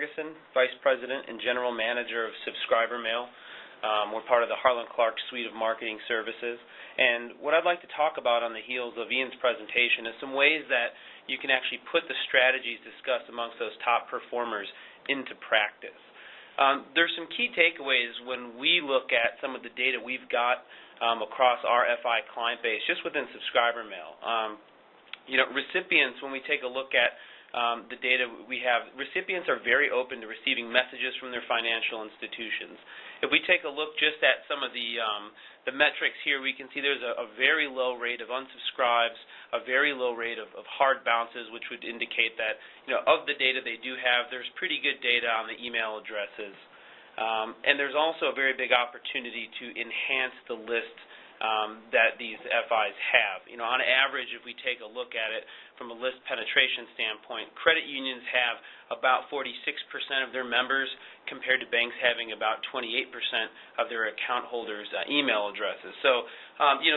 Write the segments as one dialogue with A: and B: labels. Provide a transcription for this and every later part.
A: Ferguson, Vice President and General Manager of Subscriber Mail. We're part of the Harlan Clark suite of marketing services. And what I'd like to talk about on the heels of Ian's presentation is some ways that you can actually put the strategies discussed amongst those top performers into practice. There's some key takeaways when we look at some of the data we've got across our FI client base, just within subscriber mail. Recipients, when we take a look at the data we have, recipients are very open to receiving messages from their financial institutions. If we take a look just at some of the metrics here, we can see there's a very low rate of unsubscribes, a very low rate of hard bounces, which would indicate that, of the data they do have, there's pretty good data on the email addresses. And there's also a very big opportunity to enhance the list that these FIs have. On average, if we take a look at it from a list penetration standpoint, credit unions have about 46% of their members compared to banks having about 28% of their account holders' email addresses. So,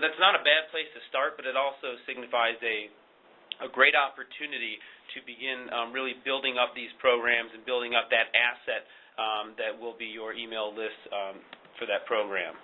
A: that's not a bad place to start, but it also signifies a great opportunity to begin really building up these programs and building up that asset that will be your email list for that program.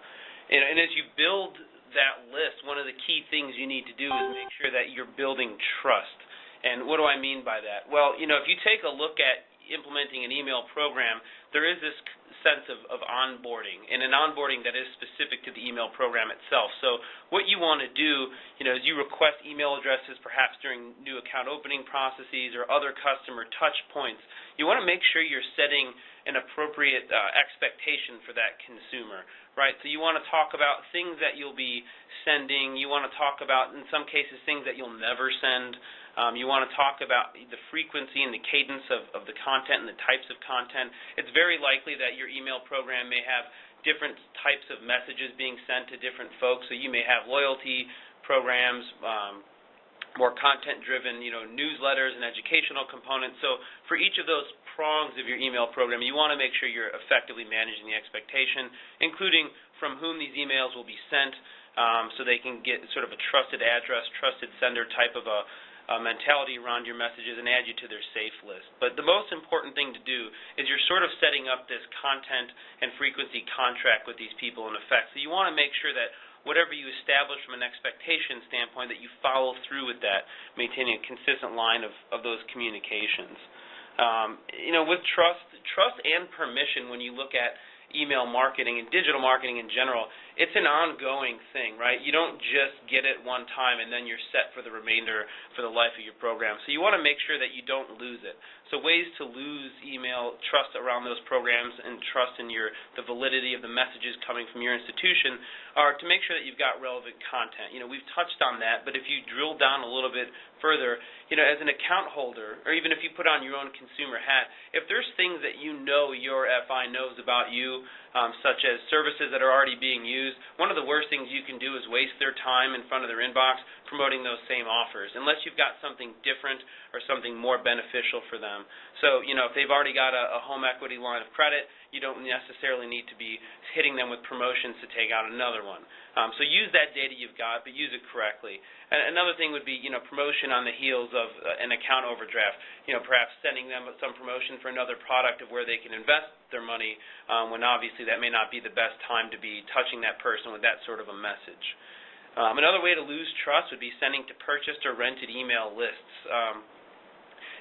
A: And as you build that list, one of the key things you need to do is make sure that you're building trust. And what do I mean by that? Well, if you take a look at implementing an email program, there is this sense of onboarding, and an onboarding that is specific to the email program itself. So what you want to do, is you request email addresses perhaps during new account opening processes or other customer touch points. You want to make sure you're setting an appropriate expectation for that consumer, right? So you want to talk about things that you'll be sending. You want to talk about, in some cases, things that you'll never send. You want to talk about the frequency and the cadence of the content and the types of content. It's very likely that your email program may have different types of messages being sent to different folks. So you may have loyalty programs, more content-driven, newsletters and educational components. So for each of those prongs of your email program, you want to make sure you're effectively managing the expectation, including from whom these emails will be sent, so they can get sort of a trusted address, trusted sender type of a mentality around your messages and add you to their safe list. But the most important thing to do is you're sort of setting up this content and frequency contract with these people in effect. So you want to make sure that whatever you establish from an expectation standpoint, that you follow through with that, maintaining a consistent line of those communications. With trust and permission, when you look at email marketing and digital marketing in general, it's an ongoing thing, right? You don't just get it one time and then you're set for the remainder, for the life of your program. So you want to make sure that you don't lose it. So ways to lose email trust around those programs and trust in the validity of the messages coming from your institution are to make sure that you've got relevant content. We've touched on that, but if you drill down a little bit further, as an account holder, or even if you put on your own consumer hat, if there's things that your FI knows about you, such as services that are already being used, one of the worst things you can do is waste their time in front of their inbox promoting those same offers, unless you've got something different or something more beneficial for them. So, if they've already got a home equity line of credit, you don't necessarily need to be hitting them with promotions to take out another one. So use that data you've got, but use it correctly. And another thing would be, promotion on the heels of an account overdraft. Perhaps sending them some promotion for another product of where they can invest their money, when obviously that may not be the best time to be touching that person with that sort of a message. Another way to lose trust would be sending to purchased or rented email lists.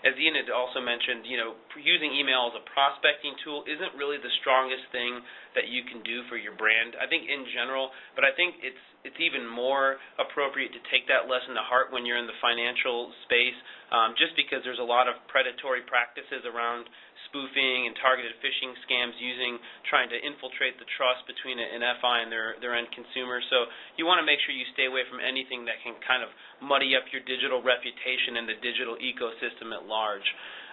A: As Ian had also mentioned, using email as a prospecting tool isn't really the strongest thing that you can do for your brand, I think in general, but I think it's even more appropriate to take that lesson to heart when you're in the financial space, just because there's a lot of predatory practices around spoofing and targeted phishing scams trying to infiltrate the trust between an FI and their end consumer. So you want to make sure you stay away from anything that can kind of muddy up your digital reputation and the digital ecosystem at large.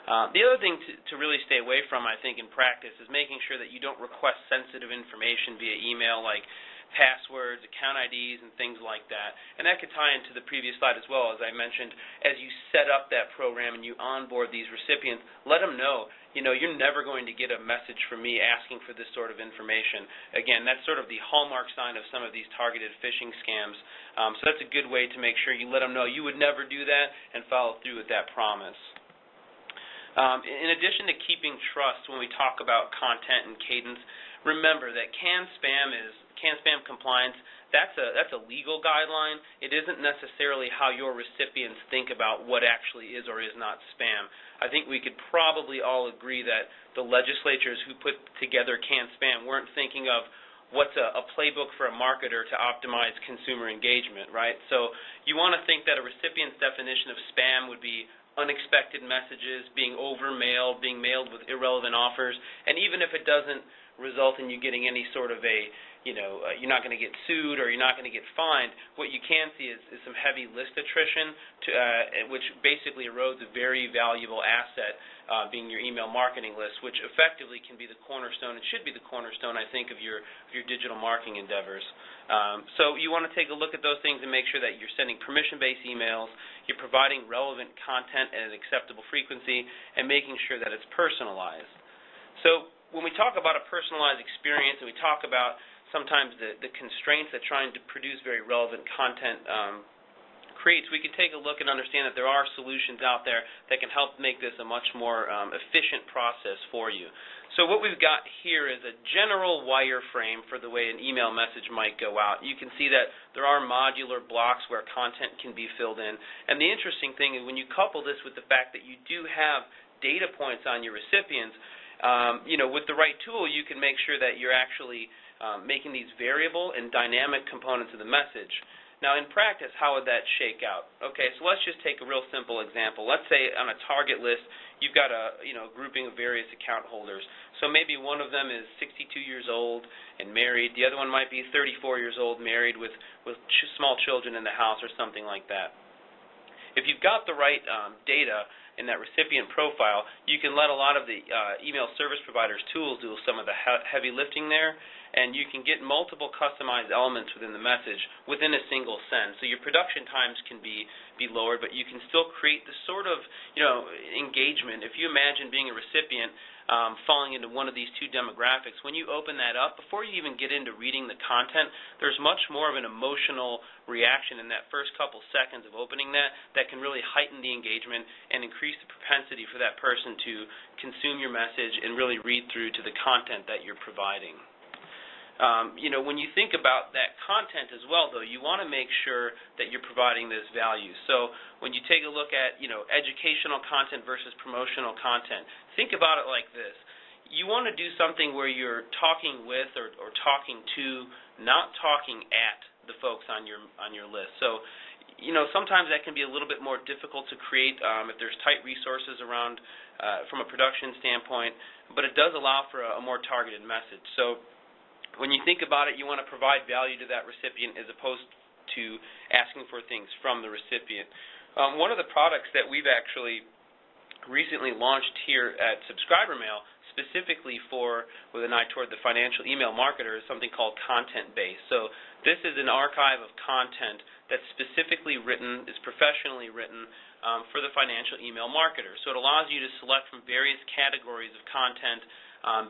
A: The other thing to really stay away from, I think, in practice is making sure that you don't request sensitive information via email, like passwords, account IDs, and things like that. And that could tie into the previous slide as well. As I mentioned, as you set up that program and you onboard these recipients, let them know, you're never going to get a message from me asking for this sort of information. Again, that's sort of the hallmark sign of some of these targeted phishing scams. So that's a good way to make sure you let them know you would never do that and follow through with that promise. In addition to keeping trust when we talk about content and cadence, remember that canned spam compliance. That's a legal guideline. It isn't necessarily how your recipients think about what actually is or is not spam. I think we could probably all agree that the legislatures who put together canned spam weren't thinking of what's a playbook for a marketer to optimize consumer engagement, right? So you want to think that a recipient's definition of spam would be unexpected messages, being overmailed, being mailed with irrelevant offers, and even if it doesn't result in you getting any sort of you're not going to get sued or you're not going to get fined, what you can see is some heavy list attrition, which basically erodes a very valuable asset, being your email marketing list, which effectively can be the cornerstone, and should be the cornerstone, I think, of your digital marketing endeavors. So you want to take a look at those things and make sure that you're sending permission-based emails, you're providing relevant content at an acceptable frequency, and making sure that it's personalized. So when we talk about a personalized experience and we talk about sometimes the constraints that trying to produce very relevant content creates, we can take a look and understand that there are solutions out there that can help make this a much more efficient process for you. So what we've got here is a general wireframe for the way an email message might go out. You can see that there are modular blocks where content can be filled in. And the interesting thing is when you couple this with the fact that you do have data points on your recipients, with the right tool, you can make sure that you're actually making these variable and dynamic components of the message. Now, in practice, how would that shake out? Okay, so let's just take a real simple example. Let's say on a target list, you've got a grouping of various account holders. So maybe one of them is 62 years old and married. The other one might be 34 years old, married with small children in the house or something like that. If you've got the right data in that recipient profile, you can let a lot of the email service providers' tools do some of the heavy lifting there, and you can get multiple customized elements within the message within a single send. So your production times can be lowered, but you can still create the sort of engagement. If you imagine being a recipient falling into one of these two demographics, when you open that up, before you even get into reading the content, there's much more of an emotional reaction in that first couple seconds of opening that can really heighten the engagement and increase the propensity for that person to consume your message and really read through to the content that you're providing. When you think about that content as well, though, you want to make sure that you're providing this value. So when you take a look at, educational content versus promotional content, think about it like this. You want to do something where you're talking with or talking to, not talking at the folks on your list. So, sometimes that can be a little bit more difficult to create if there's tight resources around from a production standpoint, but it does allow for a more targeted message. So when you think about it, you want to provide value to that recipient as opposed to asking for things from the recipient. One of the products that we've actually recently launched here at Subscriber Mail, specifically with an eye toward the financial email marketer, is something called Content Base. So this is an archive of content that's specifically written, is professionally written for the financial email marketer. So it allows you to select from various categories of content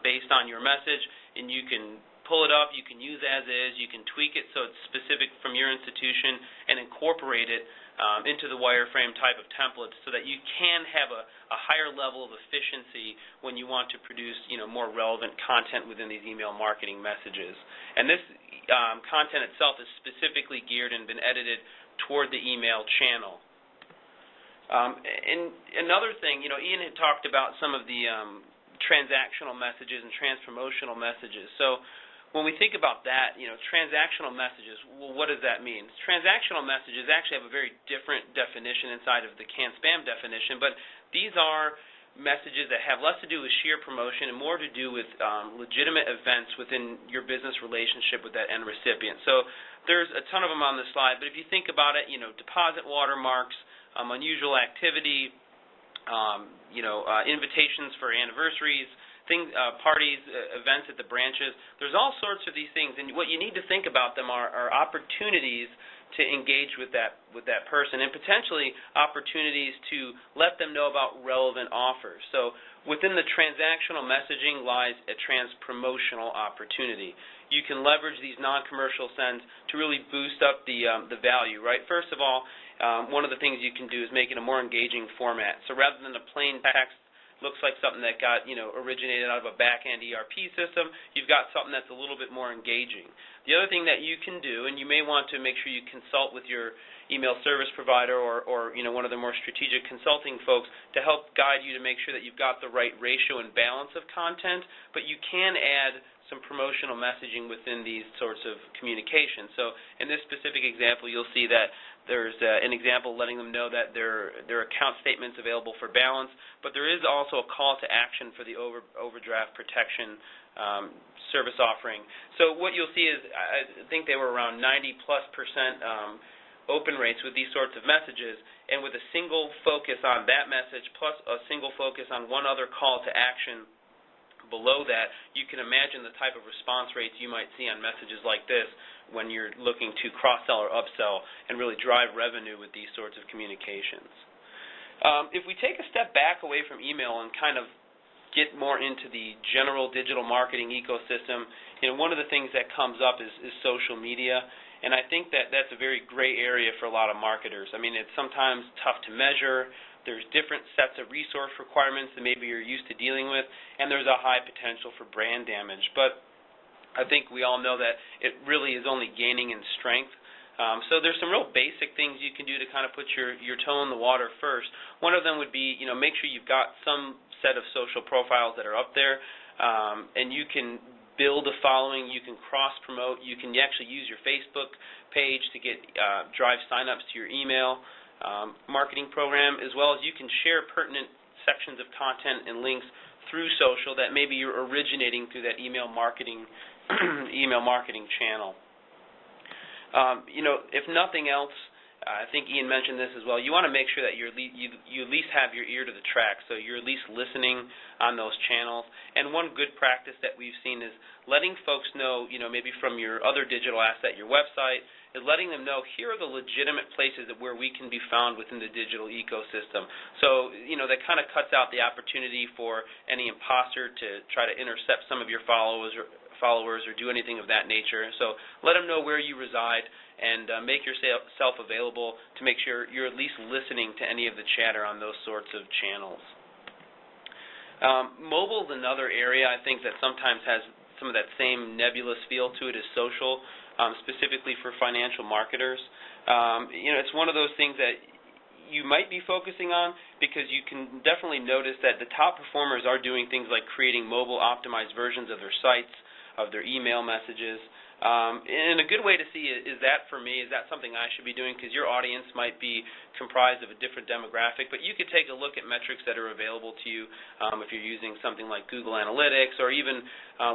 A: based on your message, and you can pull it up, you can use as is, you can tweak it so it's specific from your institution and incorporate it into the wireframe type of templates so that you can have a higher level of efficiency when you want to produce more relevant content within these email marketing messages. And this content itself is specifically geared and been edited toward the email channel. And another thing, Ian had talked about some of the transactional messages and transpromotional messages. So when we think about that, transactional messages, well, what does that mean? Transactional messages actually have a very different definition inside of the canned spam definition, but these are messages that have less to do with sheer promotion and more to do with legitimate events within your business relationship with that end recipient. So there's a ton of them on the slide, but if you think about it, deposit watermarks, unusual activity, invitations for anniversaries, parties, events at the branches. There's all sorts of these things, and what you need to think about them are opportunities to engage with that person, and potentially opportunities to let them know about relevant offers. So within the transactional messaging lies a transpromotional opportunity. You can leverage these non-commercial sends to really boost up the value, right? First of all, one of the things you can do is make it a more engaging format. So rather than a plain text looks like something that got, originated out of a back-end ERP system. You've got something that's a little bit more engaging. The other thing that you can do, and you may want to make sure you consult with your email service provider or one of the more strategic consulting folks to help guide you to make sure that you've got the right ratio and balance of content, but you can add some promotional messaging within these sorts of communications. So in this specific example, you'll see that there's an example letting them know that their account statement's available for balance, but there is also a call to action for the overdraft protection service offering. So what you'll see is, I think they were around 90+% open rates with these sorts of messages, and with a single focus on that message plus a single focus on one other call to action below that, you can imagine the type of response rates you might see on messages like this when you're looking to cross-sell or upsell and really drive revenue with these sorts of communications. If we take a step back away from email and kind of get more into the general digital marketing ecosystem, one of the things that comes up is social media. And I think that that's a very gray area for a lot of marketers. I mean, it's sometimes tough to measure. There's different sets of resource requirements that maybe you're used to dealing with, and there's a high potential for brand damage. But I think we all know that it really is only gaining in strength. So there's some real basic things you can do to kind of put your toe in the water first. One of them would be, make sure you've got some set of social profiles that are up there, and you can build a following, you can cross-promote, you can actually use your Facebook page to get drive sign-ups to your email marketing program, as well as you can share pertinent sections of content and links through social that maybe you're originating through that email marketing channel. If nothing else, I think Ian mentioned this as well, you want to make sure that you at least have your ear to the track, so you're at least listening on those channels. And one good practice that we've seen is letting folks know, maybe from your other digital asset, your website, is letting them know here are the legitimate places where we can be found within the digital ecosystem. So, that kind of cuts out the opportunity for any imposter to try to intercept some of your followers or do anything of that nature. So let them know where you reside and make yourself available to make sure you're at least listening to any of the chatter on those sorts of channels. Mobile is another area I think that sometimes has some of that same nebulous feel to it as social, specifically for financial marketers. It's one of those things that you might be focusing on because you can definitely notice that the top performers are doing things like creating mobile optimized versions of their sites, of their email messages. And a good way to see is that for me, is that something I should be doing? Because your audience might be comprised of a different demographic, but you could take a look at metrics that are available to you if you're using something like Google Analytics, or even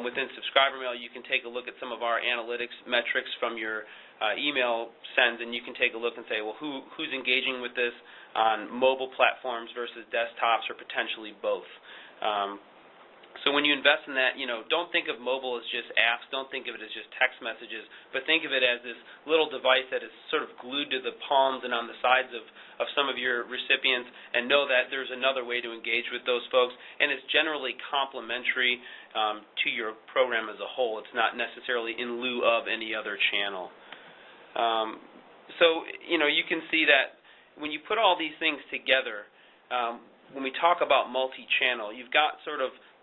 A: within Subscriber Mail, you can take a look at some of our analytics metrics from your email sends, and you can take a look and say, well, who's engaging with this on mobile platforms versus desktops, or potentially both. So when you invest in that, don't think of mobile as just apps, don't think of it as just text messages, but think of it as this little device that is sort of glued to the palms and on the sides of some of your recipients, and know that there's another way to engage with those folks, and it's generally complementary to your program as a whole. It's not necessarily in lieu of any other channel. So, you can see that when you put all these things together, when we talk about multi-channel, you've got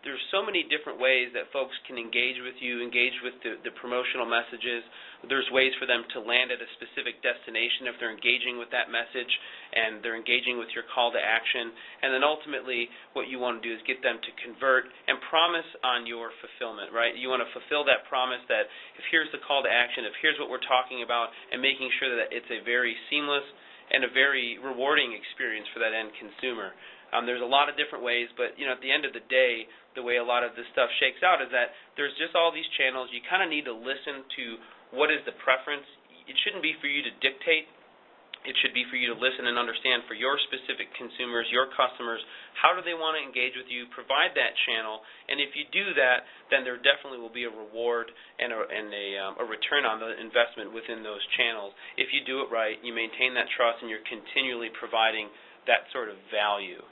A: there's so many different ways that folks can engage with you, engage with the promotional messages. There's ways for them to land at a specific destination if they're engaging with that message and they're engaging with your call to action. And then ultimately what you want to do is get them to convert and promise on your fulfillment, right? You want to fulfill that promise that if here's the call to action, if here's what we're talking about, and making sure that it's a very seamless and a very rewarding experience for that end consumer. There's a lot of different ways, but at the end of the day, the way a lot of this stuff shakes out is that there's just all these channels. You kind of need to listen to what is the preference. It shouldn't be for you to dictate. It should be for you to listen and understand for your specific consumers, your customers, how do they want to engage with you, provide that channel, and if you do that, then there definitely will be a reward and a return on the investment within those channels. If you do it right, you maintain that trust, and you're continually providing that sort of value.